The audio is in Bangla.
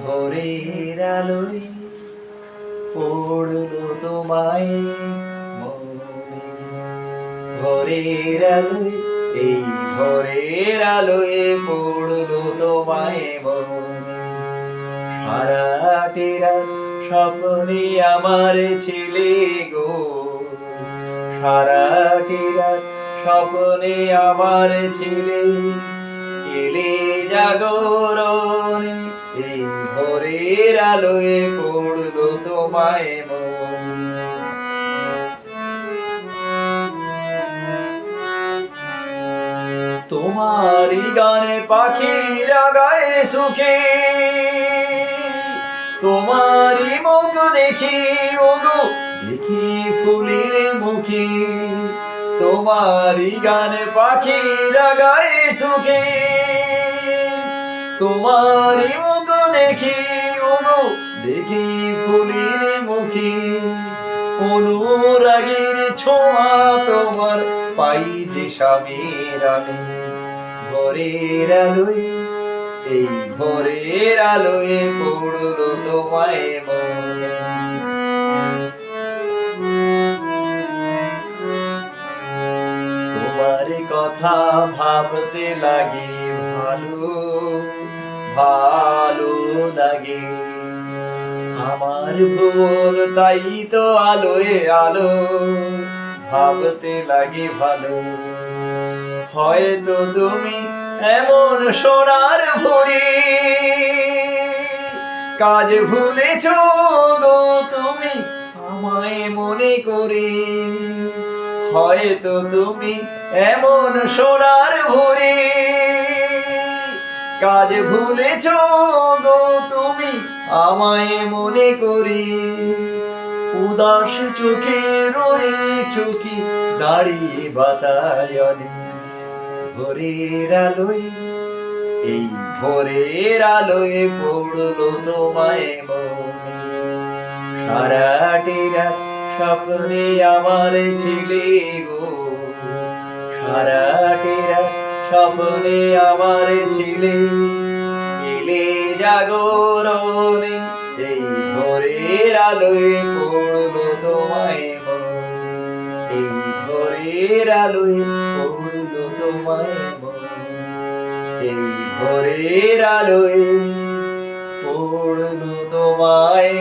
ভোরের আলোয় পড়লো তোমায় মনে, ভোরের আলোয় এই ভোরের আলোয় পড়লো তোমায় মনে। সারাটি রাত স্বপ্নে আমার ছিলে গো, সারাটি রাত স্বপ্নে আমার ছিলে, এলে জাগরণে এই ভোরের আলোয় পড়লো তোমায় মনে। তোমারই গানে পাখিরা গায়ে সুখে, তোমারই মুখ দেখি ওগো দেখি ফুলের মুখে, তোমারই গানে পাখিরা গায়ে সুখে, তোমারই মুখ দেখি ওগো দেখি ফুলের মুখে। অনুরাগের ছোঁয়া তোমার পাই যে স্বামীর আনে, ভোরের আলোয় এই ভোরের আলোয় পড়লো তোমায় মনে। তোমার কথা ভাবতে লাগে ভালো, ভালো লাগে আমার ভুল, তাই তো আলোয় আলো ভাবতে লাগে ভালো। হয়তো তুমি এমন সোনার ভরি কাজ ভুলেছ গো তুমি আমায় মনে করে, হয়তো তুমি এমন সোনার ভরি কাজ ভুলেছ গো তুমি আমায় মনে করে। উদাস চোখে রয়েছ কি দাঁড়িয়ে বাতায়নে, ভোরের আলোয় এই ভোরের আলোয় পড়লো তোমায় মনে। সারাটি রাত স্বপ্নে আমার ছিলে গো, সারাটি রাত স্বপ্নে আমার ছিলে, এলে জাগরণে এই ভোরের আলোয় পড়লো তোমায় মনে। এই ভোরের আলোয় পড়লো তোমায় মনে, এই ভোরের আলোয় পড়লো তোমায়।